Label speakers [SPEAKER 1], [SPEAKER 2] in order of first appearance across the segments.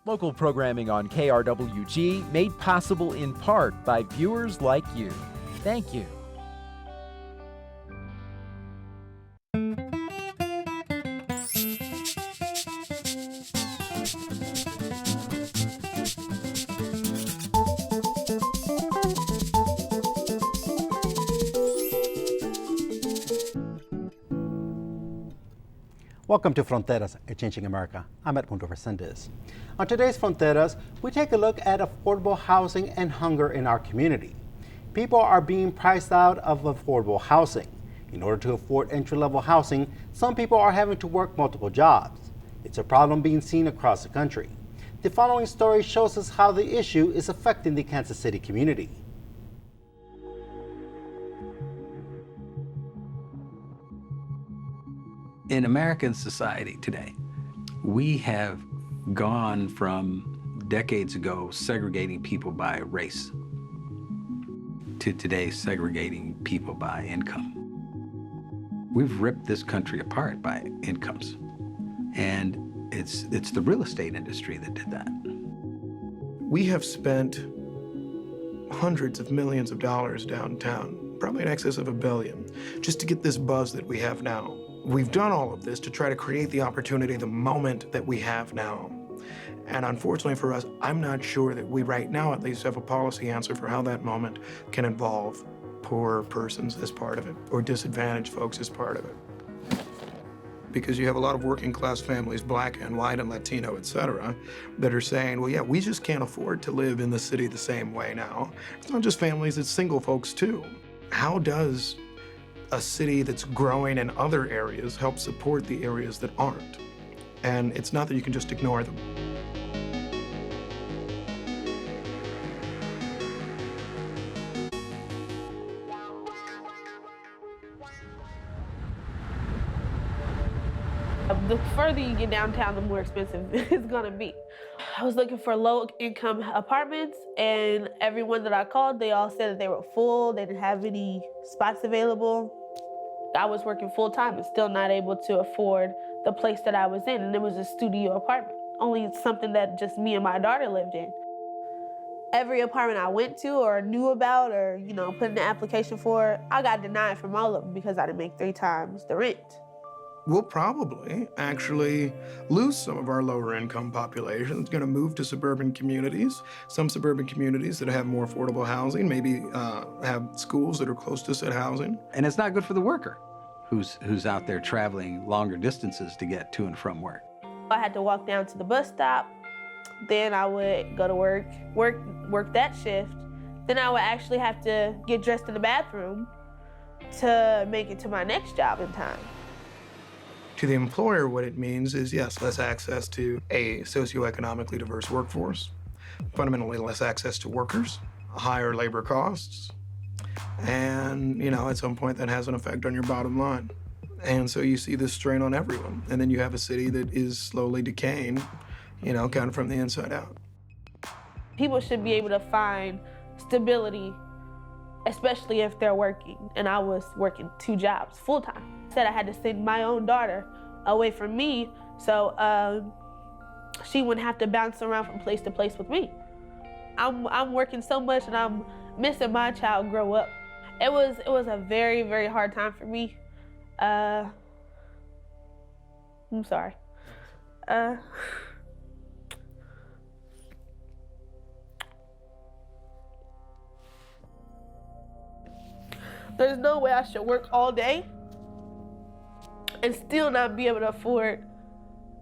[SPEAKER 1] Local programming on KRWG made possible in part by viewers like you. Thank you.
[SPEAKER 2] Welcome to Fronteras, a Changing America. I'm Edmundo Resendez. On today's Fronteras, we take a look at affordable housing and hunger in our community. People are being priced out of affordable housing. In order to afford entry-level housing, some people are having to work multiple jobs. It's a problem being seen across the country. The following story shows us how the issue is affecting the Kansas City community.
[SPEAKER 3] In American society today, we have gone from decades ago segregating people by race to today segregating people by income. We've ripped this country apart by incomes, and it's the real estate industry that did that.
[SPEAKER 4] We have spent hundreds of millions of dollars downtown, probably in excess of $1 billion, just to get this buzz that we have now. We've done all of this to try to create the opportunity, the moment that we have now. And unfortunately for us, I'm not sure that we right now at least have a policy answer for how that moment can involve poor persons as part of it, or disadvantaged folks as part of it. Because you have a lot of working class families, black and white and Latino, et cetera, that are saying, well, yeah, we just can't afford to live in the city the same way now. It's not just families, it's single folks too. How does a city that's growing in other areas help support the areas that aren't? And it's not that you can just ignore them.
[SPEAKER 5] The further you get downtown, the more expensive it's gonna be. I was looking for low-income apartments, and everyone that I called, they all said that they were full, they didn't have any spots available. I was working full-time and still not able to afford the place that I was in, and it was a studio apartment, only something that just me and my daughter lived in. Every apartment I went to or knew about or, put in an application for, I got denied from all of them because I didn't make 3 times the rent.
[SPEAKER 4] We'll probably actually lose some of our lower income population. It's going to move to suburban communities. Some suburban communities that have more affordable housing, maybe have schools that are close to said housing.
[SPEAKER 3] And it's not good for the worker who's out there traveling longer distances to get to and from work.
[SPEAKER 5] I had to walk down to the bus stop. Then I would go to work that shift. Then I would actually have to get dressed in the bathroom to make it to my next job in time.
[SPEAKER 4] To the employer, what it means is, yes, less access to a socioeconomically diverse workforce, fundamentally less access to workers, higher labor costs, and, at some point that has an effect on your bottom line. And so you see this strain on everyone. And then you have a city that is slowly decaying, kind of from the inside out.
[SPEAKER 5] People should be able to find stability, especially if they're working. And I was working 2 jobs full-time. Said I had to send my own daughter away from me so she wouldn't have to bounce around from place to place with me. I'm working so much and I'm missing my child grow up. It was a very, very hard time for me. I'm sorry. There's no way I should work all day and still not be able to afford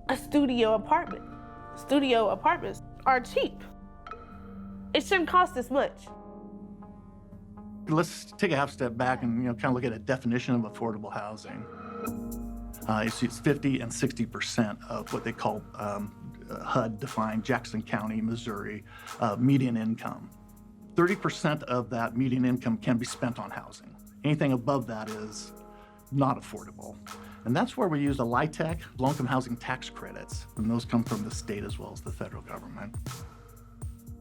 [SPEAKER 5] a studio apartment. Studio apartments are cheap. It shouldn't cost this much.
[SPEAKER 6] Let's take a half step back and kind of look at a definition of affordable housing. It's 50 and 60% of what they call HUD-defined Jackson County, Missouri, median income. 30% of that median income can be spent on housing. Anything above that is not affordable. And that's where we use the LIHTC, low-income housing tax credits, and those come from the state as well as the federal government.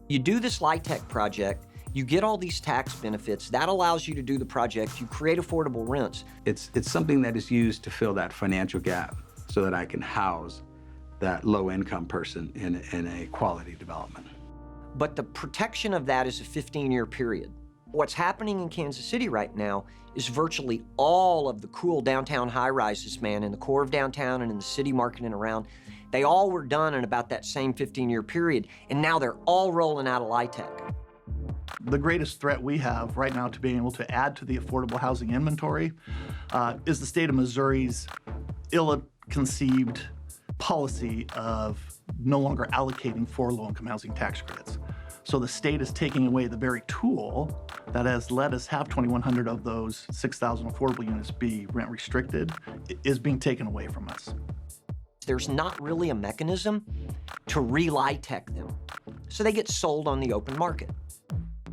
[SPEAKER 7] You do this LIHTC project, you get all these tax benefits, that allows you to do the project, you create affordable rents.
[SPEAKER 3] It's something that is used to fill that financial gap so that I can house that low-income person in a quality development.
[SPEAKER 7] But the protection of that is a 15-year period. What's happening in Kansas City right now is virtually all of the cool downtown high-rises, man, in the core of downtown and in the city market and around, they all were done in about that same 15-year period, and now they're all rolling out of LIHTC.
[SPEAKER 6] The greatest threat we have right now to being able to add to the affordable housing inventory is the state of Missouri's ill-conceived policy of no longer allocating for low-income housing tax credits. So the state is taking away the very tool that has let us have 2,100 of those 6,000 affordable units be rent restricted, is being taken away from us.
[SPEAKER 7] There's not really a mechanism to re-LIHTC them. So they get sold on the open market.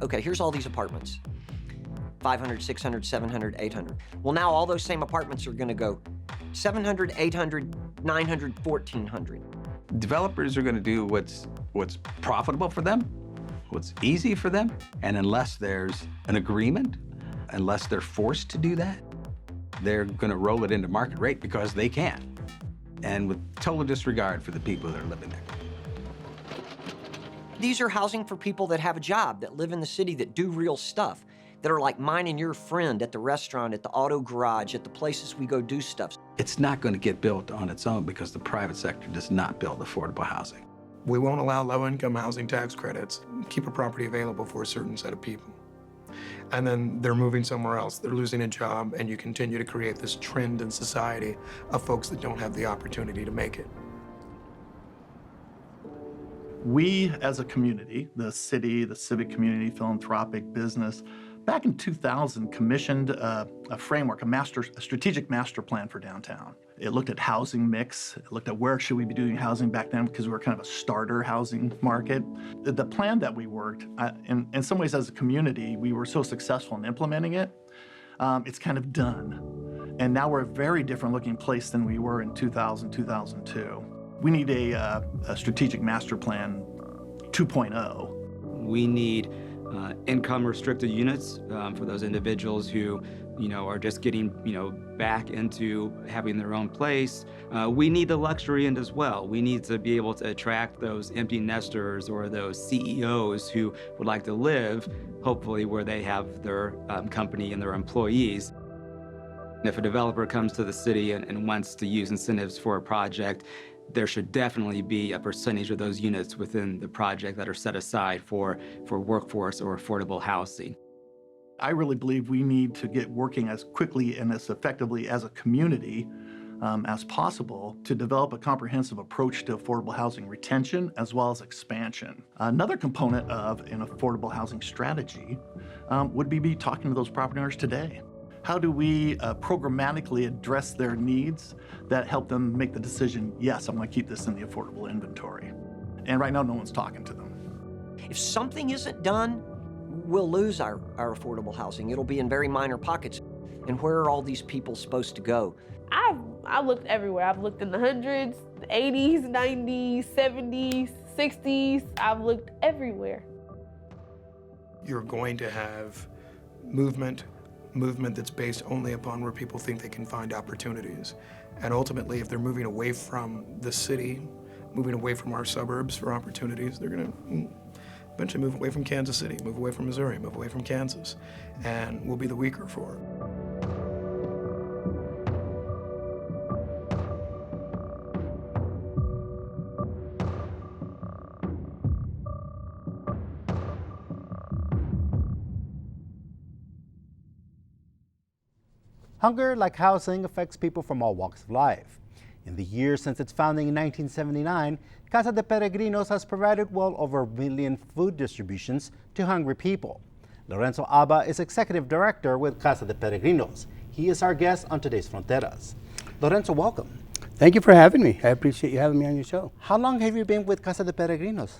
[SPEAKER 7] Okay, here's all these apartments. 500, 600, 700, 800. Well, now all those same apartments are gonna go 700, 800, 900, 1,400.
[SPEAKER 3] Developers are going to do what's profitable for them, what's easy for them, and unless there's an agreement, unless they're forced to do that, they're going to roll it into market rate because they can, and with total disregard for the people that are living there.
[SPEAKER 7] These are housing for people that have a job, that live in the city, that do real stuff, that are like mine and your friend at the restaurant, at the auto garage, at the places we go do stuff.
[SPEAKER 3] It's not going to get built on its own because the private sector does not build affordable housing.
[SPEAKER 4] We won't allow low-income housing tax credits, keep a property available for a certain set of people. And then they're moving somewhere else, they're losing a job, and you continue to create this trend in society of folks that don't have the opportunity to make it.
[SPEAKER 6] We, as a community, the city, the civic community, philanthropic business, back in 2000, commissioned a framework, a strategic master plan for downtown. It looked at housing mix. It looked at where should we be doing housing back then because we were kind of a starter housing market. The plan that we worked, in some ways as a community, we were so successful in implementing it, it's kind of done. And now we're a very different looking place than we were in 2000, 2002. We need a strategic master plan 2.0.
[SPEAKER 8] We need income restricted units for those individuals who, are just getting, back into having their own place. We need the luxury end as well. We need to be able to attract those empty nesters or those CEOs who would like to live, hopefully, where they have their company and their employees. If a developer comes to the city and wants to use incentives for a project, there should definitely be a percentage of those units within the project that are set aside for workforce or affordable housing.
[SPEAKER 6] I really believe we need to get working as quickly and as effectively as a community as possible to develop a comprehensive approach to affordable housing retention as well as expansion. Another component of an affordable housing strategy would be talking to those property owners today. How do we programmatically address their needs that help them make the decision, yes, I'm going to keep this in the affordable inventory? And right now, no one's talking to them.
[SPEAKER 7] If something isn't done, we'll lose our affordable housing. It'll be in very minor pockets. And where are all these people supposed to go?
[SPEAKER 5] I've looked everywhere. I've looked in the hundreds, the 80s, 90s, 70s, 60s. I've looked everywhere.
[SPEAKER 4] You're going to have movement that's based only upon where people think they can find opportunities. And ultimately, if they're moving away from the city, moving away from our suburbs for opportunities, they're gonna eventually move away from Kansas City, move away from Missouri, move away from Kansas, and we'll be the weaker for it.
[SPEAKER 2] Hunger, like housing, affects people from all walks of life. In the years since its founding in 1979, Casa de Peregrinos has provided well over 1 million food distributions to hungry people. Lorenzo Alba is executive director with Casa de Peregrinos. He is our guest on today's Fronteras. Lorenzo, welcome.
[SPEAKER 9] Thank you for having me. I appreciate you having me on your show.
[SPEAKER 2] How long have you been with Casa de Peregrinos?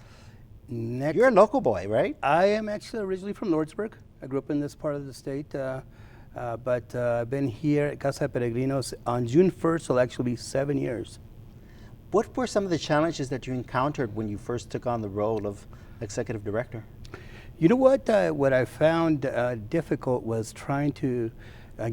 [SPEAKER 2] You're a local boy, right?
[SPEAKER 9] I am actually originally from Lordsburg. I grew up in this part of the state, but I've been here at Casa de Peregrinos on June 1st, so it'll actually be 7 years.
[SPEAKER 2] What were some of the challenges that you encountered when you first took on the role of executive director?
[SPEAKER 9] You know what I found difficult was trying to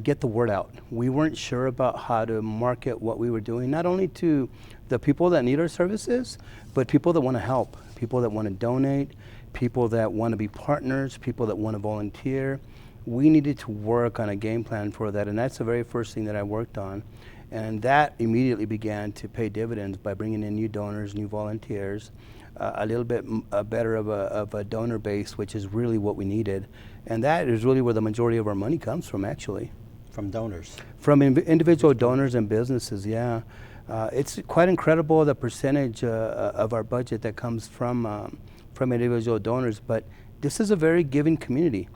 [SPEAKER 9] get the word out. We weren't sure about how to market what we were doing, not only to the people that need our services, but people that want to help, people that want to donate, people that want to be partners, people that want to volunteer. We needed to work on a game plan for that, and that's the very first thing that I worked on. And that immediately began to pay dividends by bringing in new donors, new volunteers, a little bit better of a donor base, which is really what we needed. And that is really where the majority of our money comes from, actually.
[SPEAKER 2] From donors?
[SPEAKER 9] From individual donors and businesses, yeah. It's quite incredible the percentage of our budget that comes from individual donors, but this is a very giving community.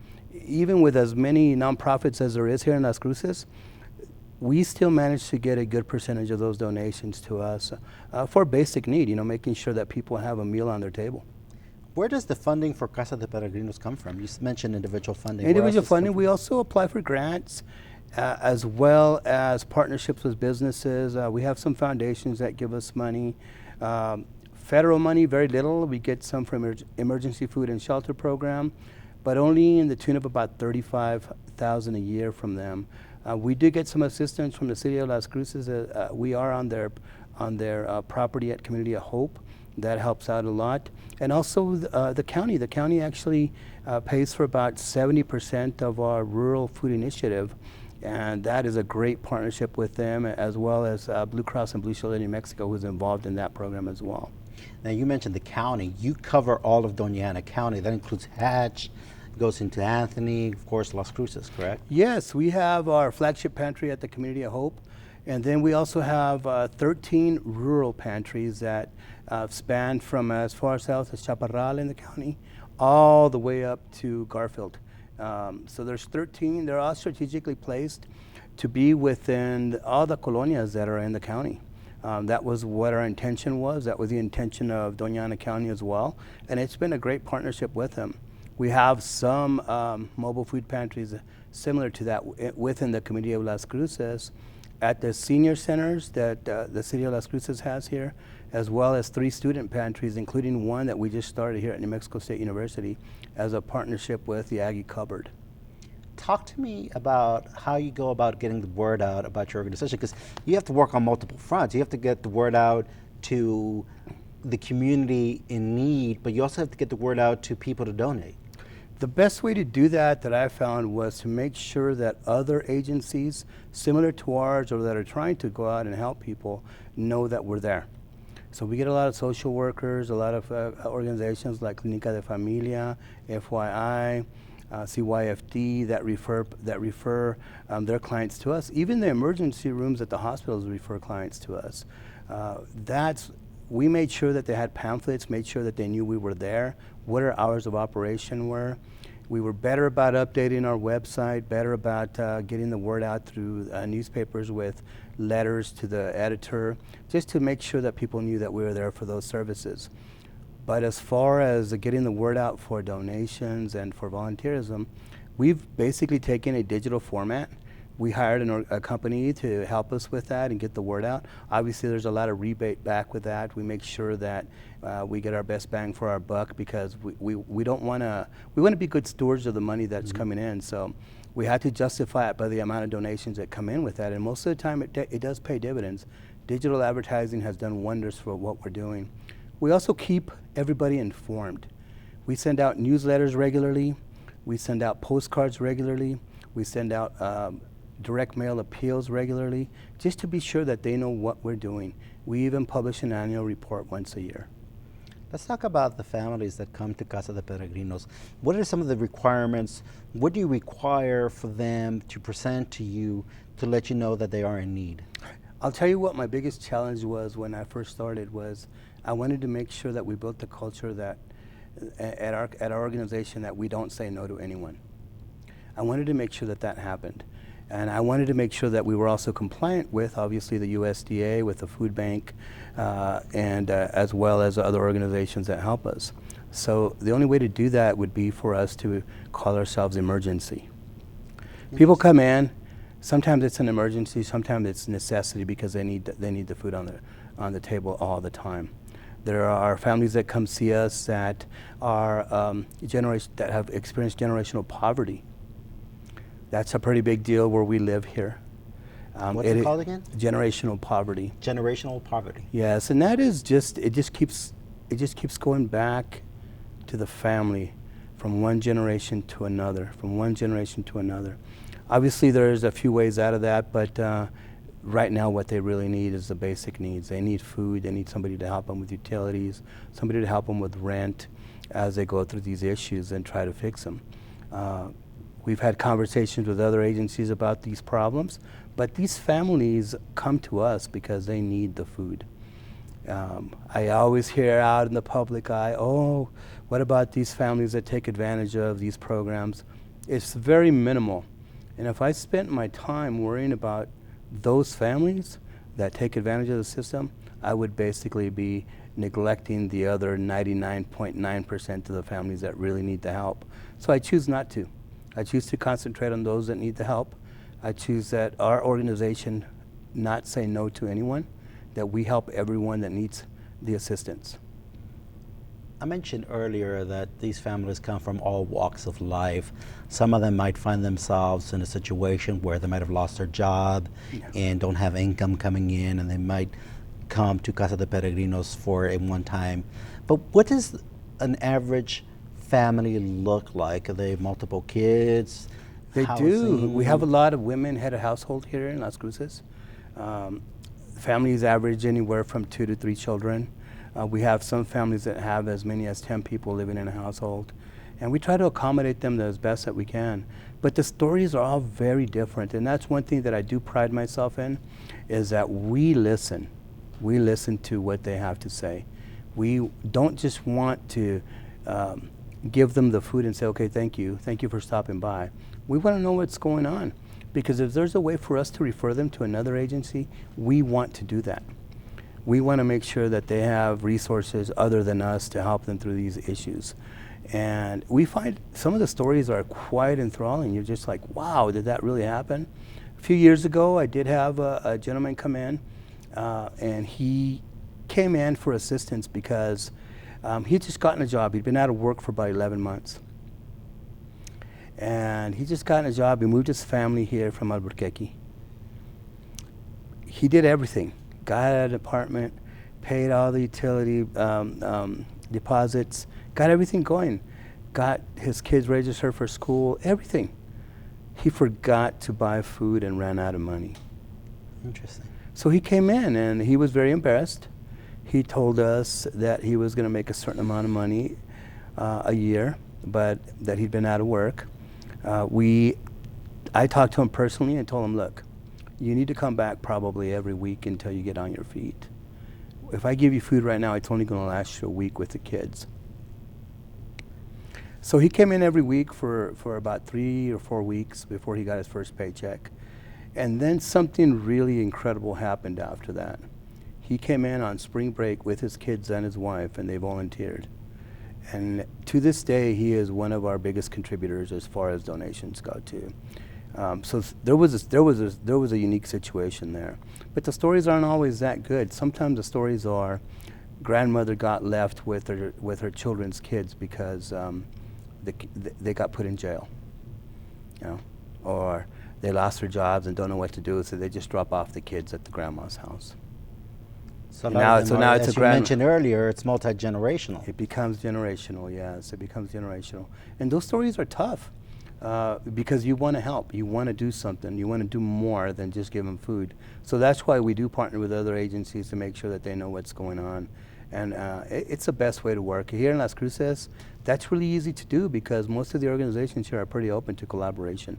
[SPEAKER 9] Even with as many nonprofits as there is here in Las Cruces, we still manage to get a good percentage of those donations to us for basic need, making sure that people have a meal on their table.
[SPEAKER 2] Where does the funding for Casa de Peregrinos come from? You mentioned individual funding.
[SPEAKER 9] Individual funding, we also apply for grants as well as partnerships with businesses. We have some foundations that give us money. Federal money, very little. We get some from Emergency Food and Shelter Program, but only in the tune of about $35,000 a year from them. We do get some assistance from the City of Las Cruces. We are on their property at Community of Hope. That helps out a lot. And also the county. The county actually pays for about 70% of our rural food initiative. And that is a great partnership with them, as well as Blue Cross and Blue Shield of New Mexico, who's involved in that program as well.
[SPEAKER 2] Now, you mentioned the county. You cover all of Doña Ana County. That includes Hatch, goes into Anthony, of course, Las Cruces, correct?
[SPEAKER 9] Yes, we have our flagship pantry at the Community of Hope. And then we also have 13 rural pantries that span from as far south as Chaparral in the county, all the way up to Garfield. So there's 13. They're all strategically placed to be within all the colonias that are in the county. That was what our intention was. That was the intention of Doña Ana County as well. And it's been a great partnership with them. We have some mobile food pantries similar to that within the community of Las Cruces at the senior centers that the City of Las Cruces has here, as well as 3 student pantries, including one that we just started here at New Mexico State University as a partnership with the Aggie Cupboard.
[SPEAKER 2] Talk to me about how you go about getting the word out about your organization, because you have to work on multiple fronts. You have to get the word out to the community in need, but you also have to get the word out to people to donate.
[SPEAKER 9] The best way to do that I found was to make sure that other agencies similar to ours or that are trying to go out and help people know that we're there. So we get a lot of social workers, a lot of organizations like Clínica de Familia, FYI, CYFD that refer their clients to us. Even the emergency rooms at the hospitals refer clients to us. We made sure that they had pamphlets, made sure that they knew we were there, what our hours of operation were. We were better about updating our website, better about getting the word out through newspapers with letters to the editor, just to make sure that people knew that we were there for those services. But as far as getting the word out for donations and for volunteerism, we've basically taken a digital format. We hired a company to help us with that and get the word out. Obviously, there's a lot of rebate back with that. We make sure that we get our best bang for our buck, because we don't want to. We want to be good stewards of the money that's coming in. So we had to justify it by the amount of donations that come in with that. And most of the time, it does pay dividends. Digital advertising has done wonders for what we're doing. We also keep everybody informed. We send out newsletters regularly. We send out postcards regularly. We send out direct mail appeals regularly, just to be sure that they know what we're doing. We even publish an annual report once a year.
[SPEAKER 2] Let's talk about the families that come to Casa de Peregrinos. What are some of the requirements? What do you require for them to present to you to let you know that they are in need?
[SPEAKER 9] I'll tell you what my biggest challenge was when I first started was I wanted to make sure that we built the culture that at our organization that we don't say no to anyone. I wanted to make sure that that happened. And I wanted to make sure that we were also compliant with, obviously, the USDA, with the food bank, and as well as other organizations that help us. So the only way to do that would be for us to call ourselves emergency. People come in, sometimes it's an emergency, sometimes it's necessity because they need the food on the table all the time. There are families that come see us that are that have experienced generational poverty, That's a pretty big deal where we live here.
[SPEAKER 2] What's it called again?
[SPEAKER 9] Generational poverty.
[SPEAKER 2] Generational poverty.
[SPEAKER 9] Yes, and that is just it just keeps going back to the family from one generation to another, from one generation to another. Obviously, there's a few ways out of that, but right now what they really need is the basic needs. They need food, they need somebody to help them with utilities, somebody to help them with rent as they go through these issues and try to fix them. We've had conversations with other agencies about these problems, but these families come to us because they need the food. I always hear out in the public eye, oh, what about these families that take advantage of these programs? It's very minimal. And if I spent my time worrying about those families that take advantage of the system, I would basically be neglecting the other 99.9% of the families that really need the help. So I choose not to. I choose to concentrate on those that need the help. I choose that our organization not say no to anyone, that we help everyone that needs the assistance.
[SPEAKER 2] I mentioned earlier that these families come from all walks of life. Some of them might find themselves in a situation where they might have lost their job and don't have income coming in, and they might come to Casa de Peregrinos for a one time. But what does an average family look like? Are they multiple kids?
[SPEAKER 9] They do.
[SPEAKER 2] Housing?
[SPEAKER 9] We have a lot of women head of household here in Las Cruces. Families average anywhere from 2 to 3 children. We have some families that have as many as 10 people living in a household. And we try to accommodate them as best that we can. But the stories are all very different. And that's one thing that I do pride myself in, is that we listen. We listen to what they have to say. We don't just want to give them the food and say, okay, thank you for stopping by. We want to know what's going on. Because if there's a way for us to refer them to another agency, we want to do that. We want to make sure that they have resources other than us to help them through these issues. And we find some of the stories are quite enthralling. You're just like, wow, did that really happen? A few years ago, I did have a gentleman come in, and he came in for assistance because he'd just gotten a job. He'd been out of work for about 11 months. And he just gotten a job. He moved his family here from Albuquerque. He did everything. Got an apartment, paid all the utility deposits, got everything going, got his kids registered for school, everything. He forgot to buy food and ran out of money.
[SPEAKER 2] Interesting.
[SPEAKER 9] So he came in and he was very embarrassed. He told us that he was going to make a certain amount of money a year, but that he'd been out of work. I talked to him personally and told him, look, you need to come back probably every week until you get on your feet. If I give you food right now, it's only going to last you a week with the kids. So he came in every week for about 3 or 4 weeks before he got his first paycheck. And then something really incredible happened after that. He came in on spring break with his kids and his wife, and they volunteered. And to this day, he is one of our biggest contributors as far as donations go too. So there was a unique situation there. But the stories aren't always that good. Sometimes the stories are grandmother got left with her children's kids because they got put in jail, you know, or they lost their jobs and don't know what to do, so they just drop off the kids at the grandma's house.
[SPEAKER 2] So
[SPEAKER 9] now
[SPEAKER 2] it's
[SPEAKER 9] a
[SPEAKER 2] you mentioned earlier, it's multi-generational.
[SPEAKER 9] It becomes generational, yes, it becomes generational. And those stories are tough because you want to help, you want to do something, you want to do more than just give them food. So that's why we do partner with other agencies to make sure that they know what's going on. And it's the best way to work. Here in Las Cruces, that's really easy to do because most of the organizations here are pretty open to collaboration.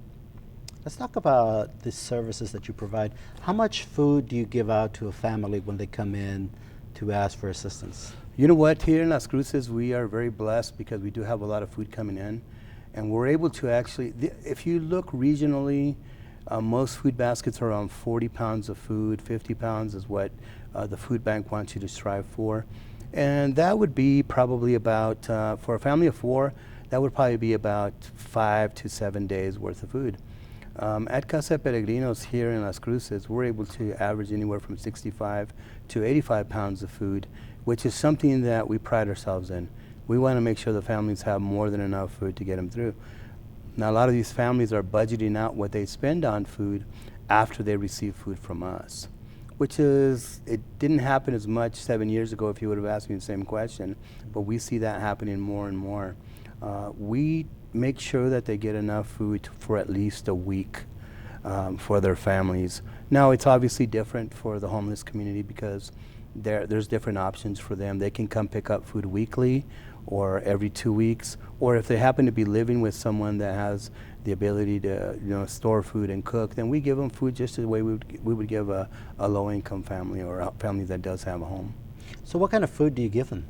[SPEAKER 2] Let's talk about the services that you provide. How much food do you give out to a family when they come in to ask for assistance?
[SPEAKER 9] You know what, here in Las Cruces, we are very blessed because we do have a lot of food coming in. And we're able to actually, if you look regionally, most food baskets are around 40 pounds of food. 50 pounds is what the food bank wants you to strive for. And that would be probably about, for a family of 4, that would probably be about 5 to 7 days worth of food. At Casa de Peregrinos here in Las Cruces, we're able to average anywhere from 65 to 85 pounds of food, which is something that we pride ourselves in. We want to make sure the families have more than enough food to get them through. Now, a lot of these families are budgeting out what they spend on food after they receive food from us, which is, it didn't happen as much 7 years ago if you would have asked me the same question, but we see that happening more and more. We make sure that they get enough food for at least a week for their families. Now, it's obviously different for the homeless community because there's different options for them. They can come pick up food weekly or every 2 weeks, or if they happen to be living with someone that has the ability to store food and cook, then we give them food just the way we would give a low-income family or a family that does have a home.
[SPEAKER 2] So what kind of food do you give them?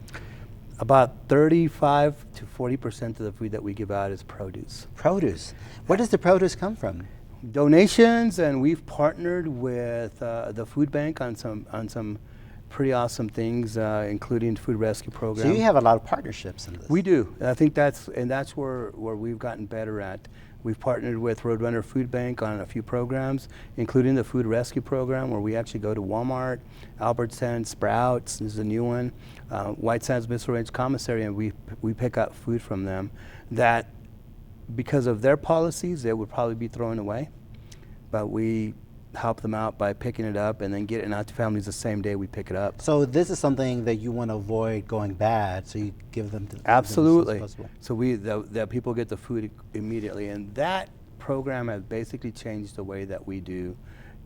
[SPEAKER 9] About 35 to 40% of the food that we give out is produce.
[SPEAKER 2] Produce. Where does the produce come from?
[SPEAKER 9] Donations, and we've partnered with the food bank on some pretty awesome things, including food rescue program.
[SPEAKER 2] So you have a lot of partnerships in this.
[SPEAKER 9] We do. I think that's where we've gotten better at. We've partnered with Roadrunner Food Bank on a few programs, including the food rescue program, where we actually go to Walmart, Albertsons, Sprouts. This is a new one, White Sands Missile Range Commissary, and we pick up food from them that, because of their policies, they would probably be thrown away, but we help them out by picking it up and then getting it out to families the same day we pick it up.
[SPEAKER 2] So this is something that you want to avoid going bad, so you give them to
[SPEAKER 9] Absolutely.
[SPEAKER 2] them as soon as possible.
[SPEAKER 9] So the people get the food immediately, and that program has basically changed the way that we do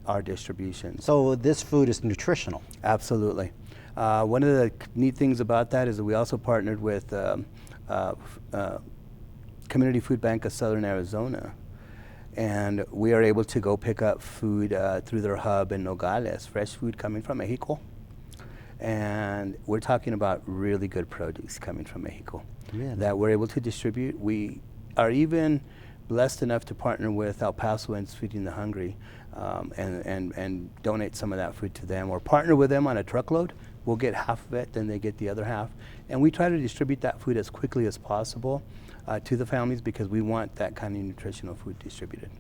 [SPEAKER 9] our distribution.
[SPEAKER 2] So this food is nutritional.
[SPEAKER 9] Absolutely. One of the neat things about that is that we also partnered with Community Food Bank of Southern Arizona, and we are able to go pick up food through their hub in Nogales, fresh food coming from Mexico. And we're talking about really good produce coming from Mexico that we're able to distribute. We are even blessed enough to partner with El Paso and Feeding the Hungry and donate some of that food to them, or partner with them on a truckload. We'll get half of it, then they get the other half. And we try to distribute that food as quickly as possible to the families because we want that kind of nutritional food distributed.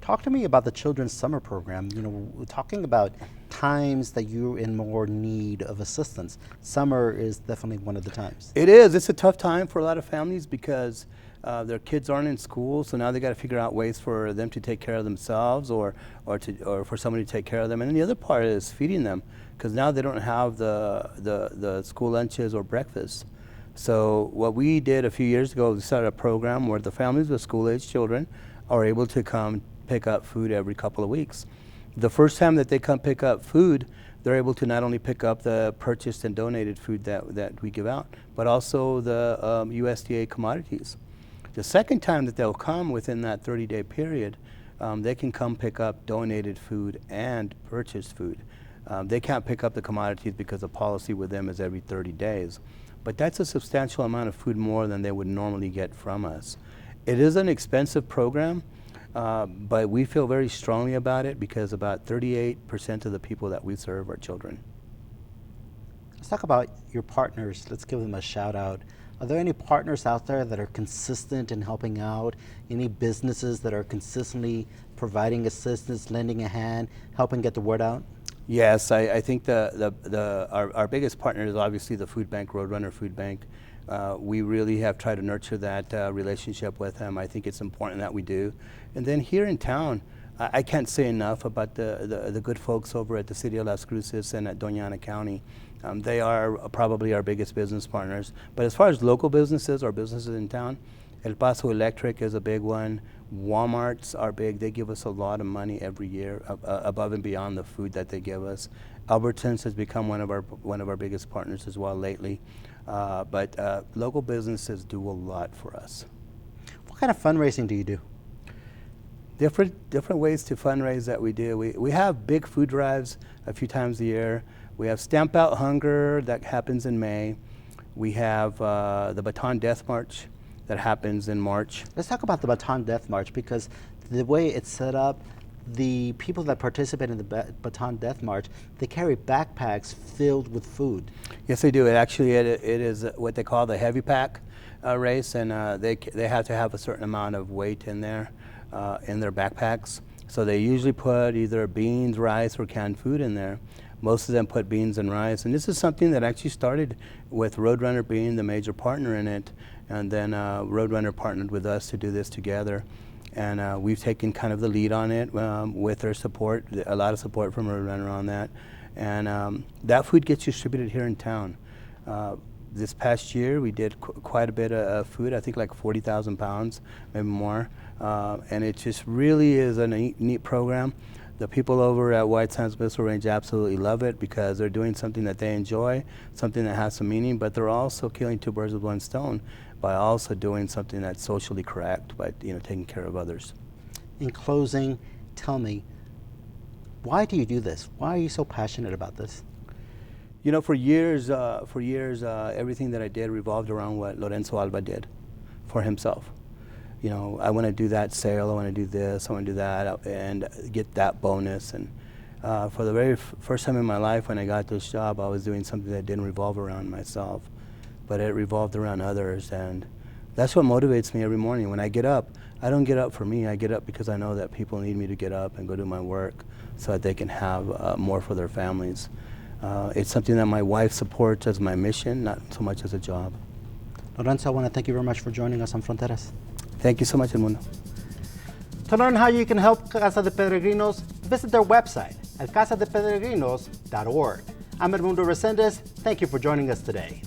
[SPEAKER 2] Talk to me about the children's summer program. We're talking about times that you're in more need of assistance. Summer is definitely one of the times.
[SPEAKER 9] It is. It's a tough time for a lot of families because their kids aren't in school, so now they got to figure out ways for them to take care of themselves or for somebody to take care of them. And then the other part is feeding them, because now they don't have the school lunches or breakfast. So what we did a few years ago, we started a program where the families with school-age children are able to come pick up food every couple of weeks. The first time that they come pick up food, they're able to not only pick up the purchased and donated food that we give out, but also the USDA commodities. The second time that they'll come within that 30-day period, they can come pick up donated food and purchased food. They can't pick up the commodities because the policy with them is every 30 days. But that's a substantial amount of food more than they would normally get from us. It is an expensive program, but we feel very strongly about it because about 38% of the people that we serve are children.
[SPEAKER 2] Let's talk about your partners. Let's give them a shout out. Are there any partners out there that are consistent in helping out? Any businesses that are consistently providing assistance, lending a hand, helping get the word out?
[SPEAKER 9] Yes, I think our biggest partner is obviously the food bank, Roadrunner Food Bank. We really have tried to nurture that relationship with them. I think it's important that we do. And then here in town, I can't say enough about the good folks over at the City of Las Cruces and at Doña Ana County. They are probably our biggest business partners. But as far as local businesses or businesses in town, El Paso Electric is a big one. Walmarts are big. They give us a lot of money every year above and beyond the food that they give us. Albertsons has become one of our biggest partners as well lately. But local businesses do a lot for us.
[SPEAKER 2] What kind of fundraising do you do?
[SPEAKER 9] Different ways to fundraise that we do. We have big food drives a few times a year. We have Stamp Out Hunger that happens in May. We have the Baton Death March that happens in March.
[SPEAKER 2] Let's talk about the Baton Death March, because the way it's set up, the people that participate in the Baton Death March, they carry backpacks filled with food.
[SPEAKER 9] Yes, they do. It is what they call the heavy pack race, and they have to have a certain amount of weight in there, in their backpacks. So they usually put either beans, rice, or canned food in there. Most of them put beans and rice, and this is something that actually started with Roadrunner being the major partner in it, and then Roadrunner partnered with us to do this together. And we've taken kind of the lead on it with their support, a lot of support from Roadrunner on that. And that food gets distributed here in town. This past year, we did quite a bit of food, I think like 40,000 pounds, maybe more. And it just really is a neat program. The people over at White Sands Missile Range absolutely love it because they're doing something that they enjoy, something that has some meaning, but they're also killing two birds with one stone by also doing something that's socially correct, by taking care of others.
[SPEAKER 2] In closing, tell me, why do you do this? Why are you so passionate about this?
[SPEAKER 9] For years, everything that I did revolved around what Lorenzo Alba did for himself. I want to do that sale, I want to do this, I want to do that, and get that bonus. And for the very first time in my life when I got this job, I was doing something that didn't revolve around myself, but it revolved around others. And that's what motivates me every morning. When I get up, I don't get up for me, I get up because I know that people need me to get up and go do my work so that they can have more for their families. It's something that my wife supports as my mission, not so much as a job.
[SPEAKER 2] Lorenzo, I want to thank you very much for joining us on Fronteras.
[SPEAKER 9] Thank you so much, Edmundo.
[SPEAKER 2] To learn how you can help Casa de Peregrinos, visit their website at casadeperegrinos.org. I'm Edmundo Resendez. Thank you for joining us today.